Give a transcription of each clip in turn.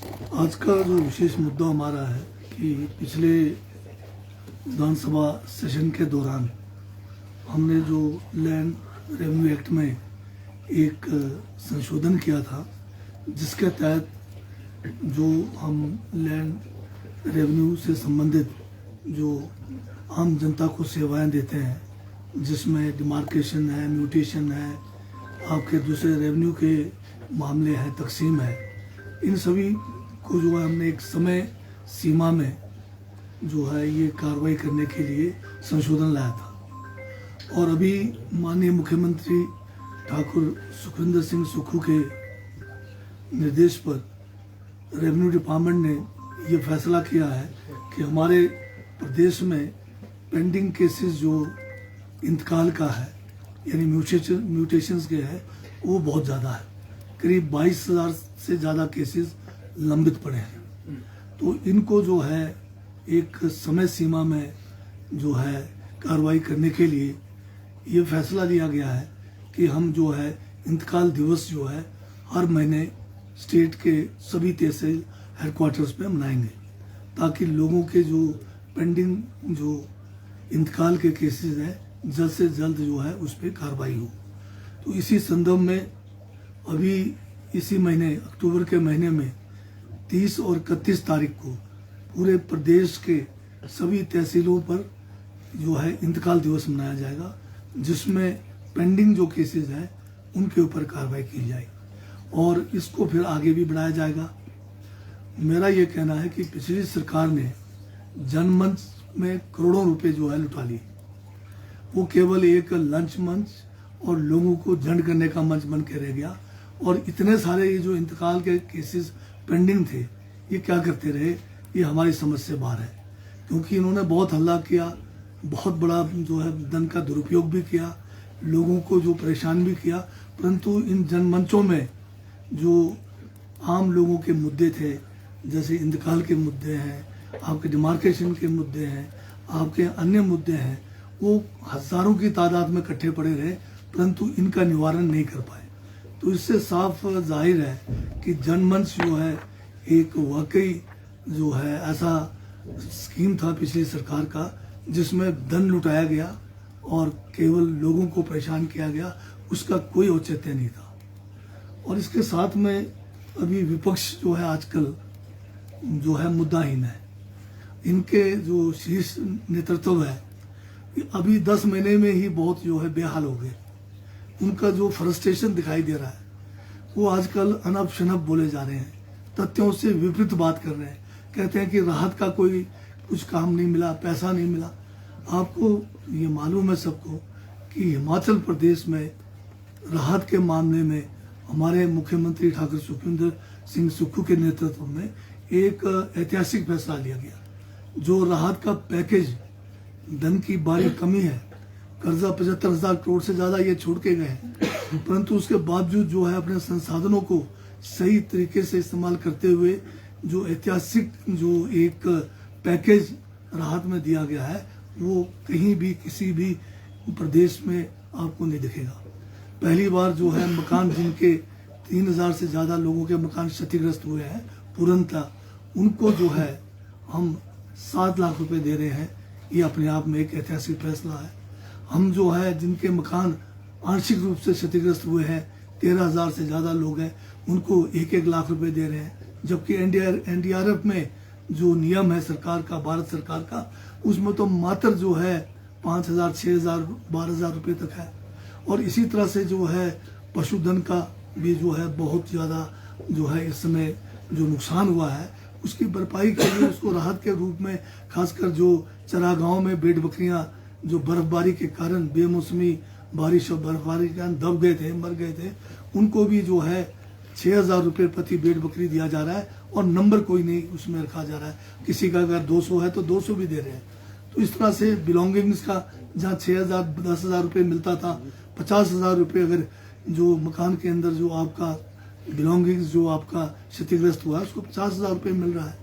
आज का जो विशेष मुद्दा हमारा है कि पिछले विधानसभा सेशन के दौरान हमने जो लैंड रेवेन्यू एक्ट में एक संशोधन किया था, जिसके तहत जो हम लैंड रेवेन्यू से संबंधित जो आम जनता को सेवाएं देते हैं, जिसमें डिमार्केशन है, म्यूटेशन है, आपके दूसरे रेवेन्यू के मामले हैं, तकसीम है, इन सभी को जो है हमने एक समय सीमा में जो है ये कार्रवाई करने के लिए संशोधन लाया था। और अभी माननीय मुख्यमंत्री ठाकुर सुखविंदर सिंह सुक्खू के निर्देश पर रेवेन्यू डिपार्टमेंट ने ये फैसला किया है कि हमारे प्रदेश में पेंडिंग केसेस जो इंतकाल का है, यानी म्यूटेशंस के है, वो बहुत ज़्यादा है। करीब 22,000 से ज़्यादा केसेस लंबित पड़े हैं। तो इनको जो है एक समय सीमा में जो है कार्रवाई करने के लिए ये फैसला लिया गया है कि हम जो है इंतकाल दिवस जो है हर महीने स्टेट के सभी तहसील हेडक्वार्टर्स पे मनाएंगे, ताकि लोगों के जो पेंडिंग जो इंतकाल के केसेस हैं जल्द से जल्द जो है उस पर कार्रवाई हो। तो इसी संदर्भ में अभी इसी महीने अक्टूबर के महीने में 30 और 31 तारीख को पूरे प्रदेश के सभी तहसीलों पर जो है इंतकाल दिवस मनाया जाएगा, जिसमें पेंडिंग जो केसेस हैं उनके ऊपर कार्रवाई की जाएगी और इसको फिर आगे भी बढ़ाया जाएगा। मेरा ये कहना है कि पिछली सरकार ने जनमंच में करोड़ों रुपए जो है लुटा लिए। वो केवल एक लंच मंच और लोगों को झंड करने का मंच बन के रह गया और इतने सारे ये जो इंतकाल के केसेस पेंडिंग थे, ये क्या करते रहे, ये हमारी समझ से बाहर है। क्योंकि इन्होंने बहुत हल्ला किया, बहुत बड़ा जो है धन का दुरुपयोग भी किया, लोगों को जो परेशान भी किया, परंतु इन जनमंचों में जो आम लोगों के मुद्दे थे, जैसे इंतकाल के मुद्दे हैं, आपके डिमार्केशन के मुद्दे हैं, आपके अन्य मुद्दे हैं, वो हजारों की तादाद में इकट्ठे पड़े रहे, परंतु इनका निवारण नहीं कर पाए। तो इससे साफ जाहिर है कि जनमंच जो है एक वाकई जो है ऐसा स्कीम था पिछली सरकार का, जिसमें धन लुटाया गया और केवल लोगों को परेशान किया गया, उसका कोई औचित्य नहीं था। और इसके साथ में अभी विपक्ष जो है आजकल जो है मुद्दाहीन है। इनके जो शीर्ष नेतृत्व है अभी 10 महीने में ही बहुत जो है बेहाल हो गए। उनका जो फ्रस्ट्रेशन दिखाई दे रहा है, वो आजकल अनब शनब बोले जा रहे हैं, तथ्यों से विपरीत बात कर रहे हैं। कहते हैं कि राहत का कोई कुछ काम नहीं मिला, पैसा नहीं मिला। आपको ये मालूम है सबको कि हिमाचल प्रदेश में राहत के मामले में हमारे मुख्यमंत्री ठाकुर सुखविंदर सिंह सुक्खू के नेतृत्व में एक ऐतिहासिक फैसला लिया गया। जो राहत का पैकेज, धन की भारी कमी है, कर्जा 75,000 करोड़ से ज्यादा ये छोड़ के गए, परंतु उसके बावजूद जो है अपने संसाधनों को सही तरीके से इस्तेमाल करते हुए जो ऐतिहासिक जो एक पैकेज राहत में दिया गया है, वो कहीं भी किसी भी प्रदेश में आपको नहीं दिखेगा। पहली बार जो है मकान जिनके 3,000 से ज्यादा लोगों के मकान क्षतिग्रस्त हुए हैं पूर्णतः, उनको जो है हम 7 लाख रुपए दे रहे हैं। ये अपने आप में एक ऐतिहासिक फैसला है। हम जो है जिनके मकान आंशिक रूप से क्षतिग्रस्त हुए हैं, 13,000 से ज्यादा लोग हैं, उनको 1-1 लाख रुपए दे रहे हैं। जबकि एनडीआरएफ में जो नियम है सरकार का, भारत सरकार का, उसमें तो मात्र जो है 5,000, 6,000, 12,000 रुपए तक है। और इसी तरह से जो है पशुधन का भी जो है बहुत ज्यादा जो है इस समय जो नुकसान हुआ है, उसकी भरपाई के लिए उसको राहत के रूप में, खासकर जो चरागाहों में भेड़ बकरियां जो बर्फबारी के कारण, बेमौसमी बारिश और बर्फबारी के कारण दब गए थे, मर गए थे, उनको भी जो है 6,000 रुपये प्रति भेड़ बकरी दिया जा रहा है और नंबर कोई नहीं उसमें रखा जा रहा है। किसी का अगर 200 है तो 200 भी दे रहे हैं। तो इस तरह से बिलोंगिंग्स का जहाँ 6,000, 10,000 रुपये मिलता था, 50,000 रुपये अगर जो मकान के अंदर जो आपका बिलोंगिंग्स जो आपका क्षतिग्रस्त हुआ है, उसको 50,000 रुपये मिल रहा है।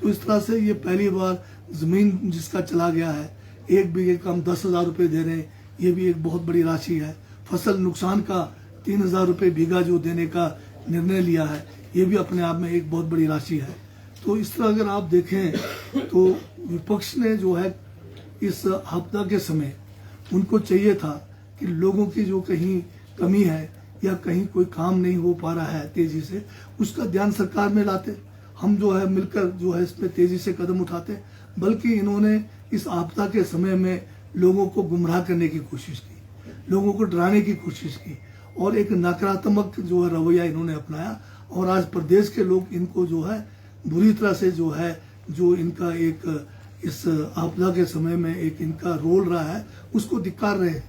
तो इस तरह से ये पहली बार जमीन जिसका चला गया है, 1 बीघे का हम 10,000 रुपये दे रहे हैं, ये भी एक बहुत बड़ी राशि है। फसल नुकसान का 3,000 रुपये बीघा जो देने का निर्णय लिया है, ये भी अपने आप में एक बहुत बड़ी राशि है। तो इस तरह अगर आप देखें तो विपक्ष ने जो है इस आपदा के समय उनको चाहिए था कि लोगों की जो कहीं कमी है या कहीं कोई काम नहीं हो पा रहा है तेजी से, उसका ध्यान सरकार में लाते, हम जो है मिलकर जो है इस पे तेजी से कदम उठाते। बल्कि इन्होंने इस आपदा के समय में लोगों को गुमराह करने की कोशिश की, लोगों को डराने की कोशिश की और एक नकारात्मक जो है रवैया इन्होंने अपनाया। और आज प्रदेश के लोग इनको जो है बुरी तरह से जो है जो इनका एक इस आपदा के समय में एक इनका रोल रहा है उसको धिक्कार रहे हैं।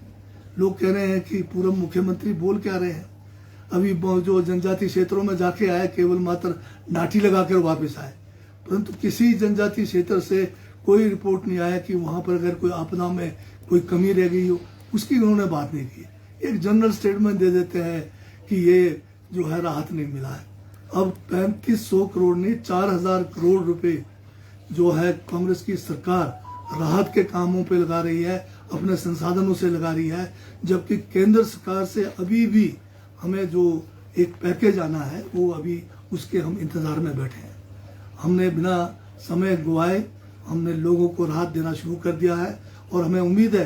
लोग कह रहे हैं कि पूर्व मुख्यमंत्री बोल क्या रहे हैं, अभी जो जनजातीय क्षेत्रों में जाके आए केवल मात्र नाटी लगाकर वापस आए, परंतु किसी जनजातीय क्षेत्र से कोई रिपोर्ट नहीं आया कि वहां पर अगर कोई आपदा में कोई कमी रह गई हो, उसकी उन्होंने बात नहीं की। एक जनरल स्टेटमेंट दे देते हैं कि ये जो है राहत नहीं मिला है। अब 3500 करोड़ नहीं 4000 करोड़ रुपए जो है कांग्रेस की सरकार राहत के कामों पे लगा रही है, अपने संसाधनों से लगा रही है, जबकि केंद्र सरकार से अभी भी हमें जो एक पैकेज आना है वो अभी उसके हम इंतजार में बैठे हैं। हमने बिना समय गवाए हमने लोगों को राहत देना शुरू कर दिया है और हमें उम्मीद है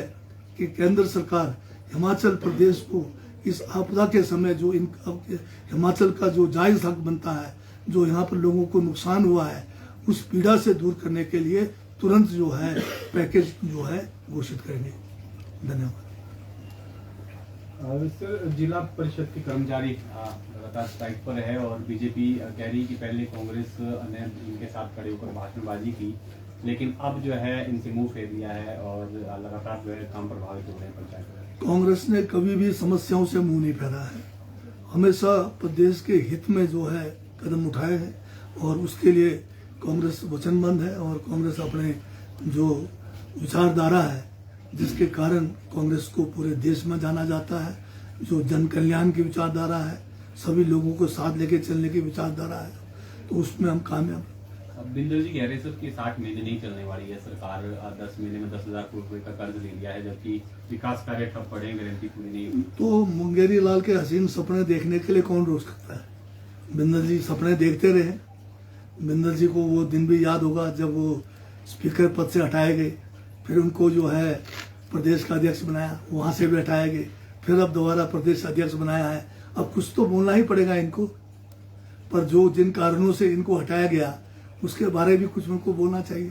कि केंद्र सरकार हिमाचल प्रदेश को इस आपदा के समय जो हिमाचल का जो जायज हक बनता है, जो यहाँ पर लोगों को नुकसान हुआ है, उस पीड़ा से दूर करने के लिए तुरंत जो है पैकेज जो है घोषित करेंगे। धन्यवाद। सर, जिला परिषद के कर्मचारी लगातार स्ट्राइक पर है और बीजेपी कह रही कि पहले कांग्रेस ने इनके साथ खड़े होकर भाषणबाजी की, लेकिन अब जो है इनसे मुंह फेर दिया है और लगातार जो है काम प्रभावित हो रहे हैं पंचायत। कांग्रेस ने कभी भी समस्याओं से मुंह नहीं फेरा है, हमेशा प्रदेश के हित में जो है कदम उठाए हैं और उसके लिए कांग्रेस वचनबद्ध है। और कांग्रेस अपने जो विचारधारा है जिसके कारण कांग्रेस को पूरे देश में जाना जाता है, जो जन कल्याण की विचारधारा है, सभी लोगों को साथ लेके चलने की विचारधारा है, तो उसमें हम कामयाब। बिंदल जी कह रहे सर कि 60 महीने नहीं चलने वाली है सरकार, 10 महीने में 10,000 करोड़ रुपए का कर्ज ले लिया है, जबकि विकास कार्य ठप पड़े, गारंटी पूरी नहीं हुई। तो मुंगेरी लाल के हसीन सपने देखने के लिए कौन रोक सकता है? बिंदल जी सपने देखते रहे। बिंदल जी को वो दिन भी याद होगा जब वो स्पीकर पद से हटाए गए, फिर उनको जो है प्रदेश का अध्यक्ष बनाया, वहां से भी हटाए गए, फिर अब दोबारा प्रदेश अध्यक्ष बनाया है। अब कुछ तो बोलना ही पड़ेगा इनको, पर जो जिन कारणों से इनको हटाया गया उसके बारे में कुछ उनको बोलना चाहिए।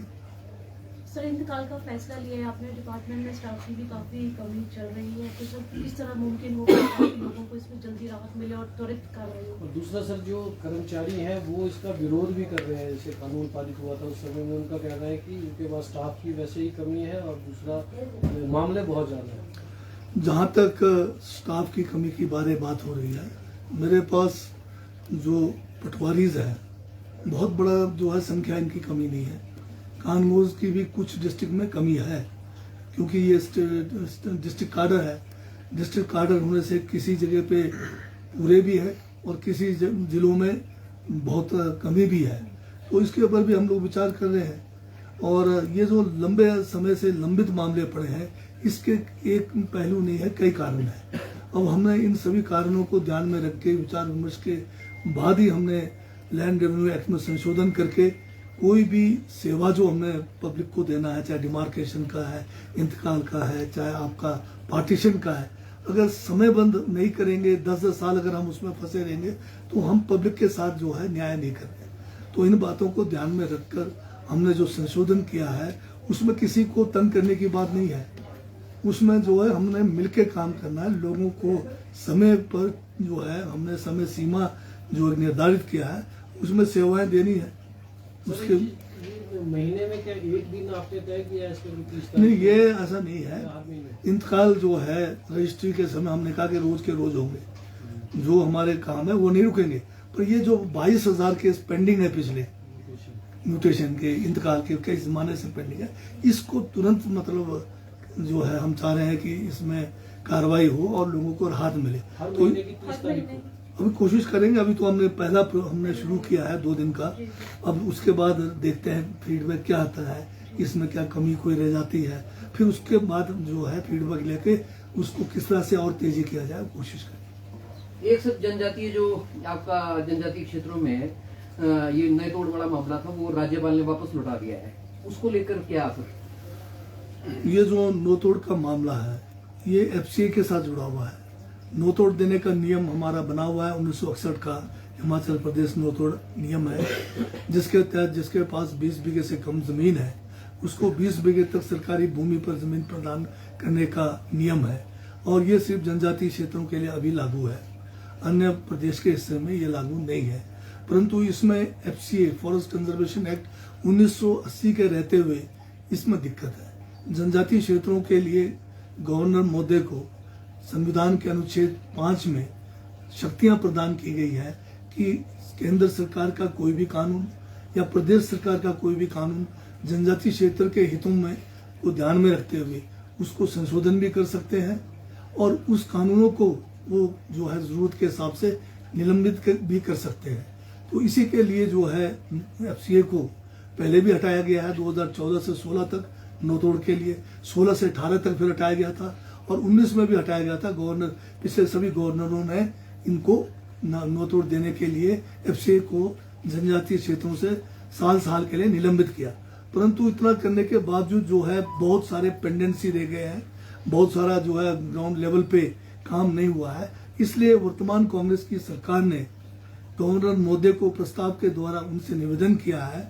सर, इंतकाल का फैसला लिया है आपने, डिपार्टमेंट में स्टाफ की भी काफी कमी चल रही है, तो सर किस तरह मुमकिन होगा कि लोगों को इसमें जल्दी राहत मिले और त्वरित कार्रवाई हो? और दूसरा सर, जो कर्मचारी हैं वो इसका विरोध भी कर रहे हैं। जैसे कानून पारित हुआ था उस समय में उनका कहना है कि उनके पास स्टाफ की वैसे ही कमी है और दूसरा मामले बहुत ज्यादा है। जहाँ तक स्टाफ की कमी की बात हो रही है, मेरे पास जो पटवारीज है बहुत बड़ा जो है संख्या इनकी कमी नहीं है। कानून की भी कुछ डिस्ट्रिक्ट में कमी है, क्योंकि ये डिस्ट्रिक्ट कार्डर है। डिस्ट्रिक्ट कार्डर होने से किसी जगह पे पूरे भी है और किसी जिलों में बहुत कमी भी है, तो इसके ऊपर भी हम लोग विचार कर रहे हैं। और ये जो लंबे समय से लंबित मामले पड़े हैं, इसके एक पहलू नहीं है, कई कारण है। अब हमने इन सभी कारणों को ध्यान में रख के विचार विमर्श के बाद ही हमने लैंड रेवेन्यू एक्ट में संशोधन करके कोई भी सेवा जो हमें पब्लिक को देना है, चाहे डिमार्केशन का है, इंतकाल का है, चाहे आपका पार्टीशन का है, अगर समयबद्ध नहीं करेंगे, 10-10 साल अगर हम उसमें फंसे रहेंगे तो हम पब्लिक के साथ जो है न्याय नहीं कर रहे। तो इन बातों को ध्यान में रखकर हमने जो संशोधन किया है उसमें किसी को तंग करने की बात नहीं है, उसमें जो है हमने मिलकर काम करना है। लोगों को समय पर जो है हमने समय सीमा जो निर्धारित किया है उसमें सेवाएं देनी है। उसके महीने में क्या एक दिन आपने तय किया है? नहीं, ये ऐसा नहीं है। इंतकाल जो है रजिस्ट्री के समय हमने कहा कि रोज के रोज होंगे, जो हमारे काम है वो नहीं रुकेंगे। पर ये जो 22,000 केस पेंडिंग है पिछले म्यूटेशन के, इंतकाल के कई जमाने से पेंडिंग है, इसको तुरंत मतलब जो है हम चाह रहे हैं कि इसमें कार्रवाई हो और लोगों को राहत मिले। तो अभी कोशिश करेंगे। अभी तो हमने शुरू किया है 2 दिन का, अब उसके बाद देखते हैं फीडबैक क्या आता है, इसमें क्या कमी कोई रह जाती है, फिर उसके बाद जो है फीडबैक लेके उसको किस तरह से और तेजी किया जाए कोशिश करें। एक सब जनजातीय जो आपका जनजातीय क्षेत्रों में ये नए तोड़ वाला मामला था वो राज्यपाल ने वापस लौटा दिया है, उसको लेकर क्या असर? ये जो नोतोड़ का मामला है ये एफसीए के साथ जुड़ा हुआ है। नोतोड़ देने का नियम हमारा बना हुआ है 1961 का हिमाचल प्रदेश नोतोड़ नियम है, जिसके तहत जिसके पास 20 बीघे से कम जमीन है उसको 20 बीघे तक सरकारी भूमि पर जमीन प्रदान करने का नियम है। और ये सिर्फ जनजातीय क्षेत्रों के लिए अभी लागू है, अन्य प्रदेश के हिस्से में ये लागू नहीं है। परंतु इसमें एफसीए फॉरेस्ट कंजर्वेशन एक्ट 1980 के रहते हुए इसमें दिक्कत है। जनजातीय क्षेत्रों के लिए गवर्नर महोदय को संविधान के अनुच्छेद 5 में शक्तियां प्रदान की गई है कि केंद्र सरकार का कोई भी कानून या प्रदेश सरकार का कोई भी कानून जनजातीय क्षेत्र के हितों में को ध्यान में रखते हुए उसको संशोधन भी कर सकते हैं और उस कानूनों को वो जो है जरूरत के हिसाब से निलंबित भी कर सकते हैं। तो इसी के लिए जो है एफसीए को पहले भी हटाया गया है 2014 से 16 तक नोतोड़ के लिए, 16 से 18 तक फिर हटाया गया था और 19 में भी हटाया गया था। गवर्नर पिछले सभी गवर्नरों ने इनको नोतोड़ देने के लिए एफसीए को जनजातीय क्षेत्रों से साल साल के लिए निलंबित किया। परंतु इतना करने के बावजूद जो है बहुत सारे पेंडेंसी रह गए हैं, बहुत सारा जो है ग्राउंड लेवल पे काम नहीं हुआ है। इसलिए वर्तमान कांग्रेस की सरकार ने गवर्नर महोदय को प्रस्ताव के द्वारा उनसे निवेदन किया है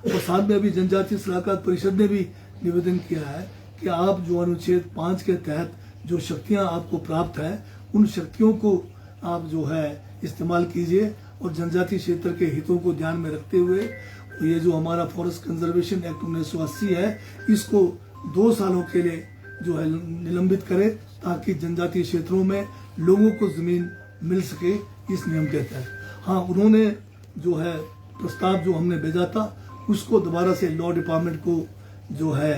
और साथ में अभी जनजातीय सलाहकार परिषद ने भी निवेदन किया है कि आप जो अनुच्छेद 5 के तहत जो शक्तियां आपको प्राप्त है उन शक्तियों को आप जो है इस्तेमाल कीजिए और जनजातीय क्षेत्र के हितों को ध्यान में रखते हुए ये जो हमारा फॉरेस्ट कंजर्वेशन एक्ट 1980 है इसको 2 सालों के लिए जो है निलंबित करें ताकि जनजातीय क्षेत्रों में लोगों को जमीन मिल सके इस नियम के तहत। हाँ, उन्होंने जो है प्रस्ताव जो हमने भेजा था उसको दोबारा से लॉ डिपार्टमेंट को जो है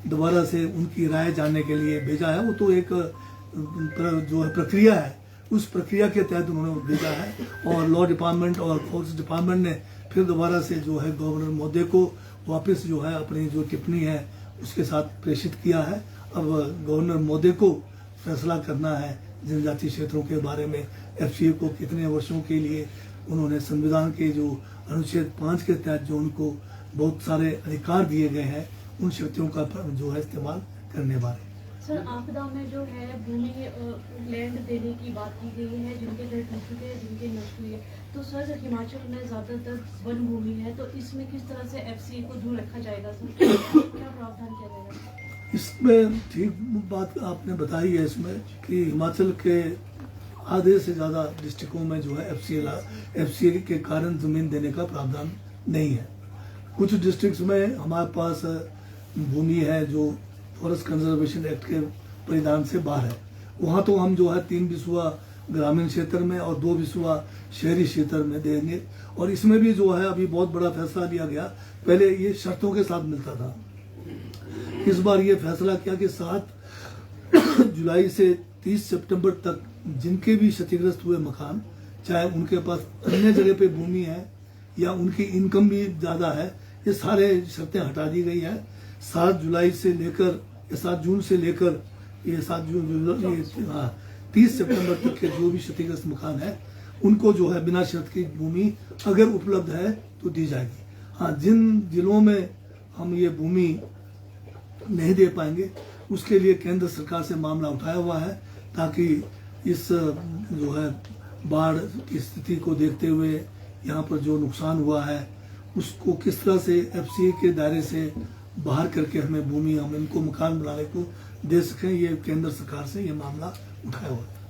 दोबारा से उनकी राय जानने के लिए भेजा है। वो तो एक जो है प्रक्रिया है, उस प्रक्रिया के तहत उन्होंने भेजा है और लॉ डिपार्टमेंट और फॉरेस्ट डिपार्टमेंट ने फिर दोबारा से जो है गवर्नर महोदय को वापस जो है अपनी जो टिप्पणी है उसके साथ प्रेषित किया है। अब गवर्नर महोदय को फैसला करना है जनजातीय क्षेत्रों के बारे में एफसीए को कितने वर्षों के लिए उन्होंने संविधान के जो अनुच्छेद 5 के तहत जो उनको बहुत सारे अधिकार दिए गए हैं उन शक्तियों का जो है इस्तेमाल करने बारे। सर, आपदा में जो है भूमि लैंड देने की बात की गई है, जिनके घर टूट चुके हैं, जिनके नष्ट हुए, तो सर हिमाचल में ज्यादातर वन भूमि है, तो इसमें किस तरह से एफसीए को दूर रखा जाएगा सर? क्या प्रावधान किया जाएगा इसमें? ठीक बात आपने बताई है इसमें कि हिमाचल के आधे से ज्यादा डिस्ट्रिक्टों में जो है एफसीए के कारण जमीन देने का प्रावधान नहीं है। कुछ डिस्ट्रिक्ट्स में हमारे पास भूमि है जो फॉरेस्ट कंजर्वेशन एक्ट के परिधान से बाहर है। वहां तो हम जो है 3 बिस्वा ग्रामीण क्षेत्र में और 2 बिस्वा शहरी क्षेत्र में देंगे। और इसमें भी जो है अभी बहुत बड़ा फैसला लिया गया, पहले ये शर्तों के साथ मिलता था, इस बार ये फैसला किया कि 7 जुलाई से 30 सितंबर तक जिनके भी क्षतिग्रस्त हुए मकान, चाहे उनके पास अन्य जगह पे भूमि है या उनकी इनकम भी ज्यादा है, ये सारे शर्तें हटा दी गई है। 7 जुलाई से लेकर 7 जून से लेकर ये 30 सितंबर तक के जो भी क्षतिग्रस्त मकान है उनको जो है बिना शर्त की भूमि अगर उपलब्ध है तो दी जाएगी। हाँ, जिन जिलों में हम ये भूमि नहीं दे पाएंगे उसके लिए केंद्र सरकार से मामला उठाया हुआ है ताकि इस जो है बाढ़ की स्थिति को देखते हुए यहाँ पर जो नुकसान हुआ है उसको किस तरह से एफसीए के दायरे से बाहर करके हमें भूमि हम इनको मकान बनाने को दे सकें। ये केंद्र सरकार से ये मामला उठाया हुआ है।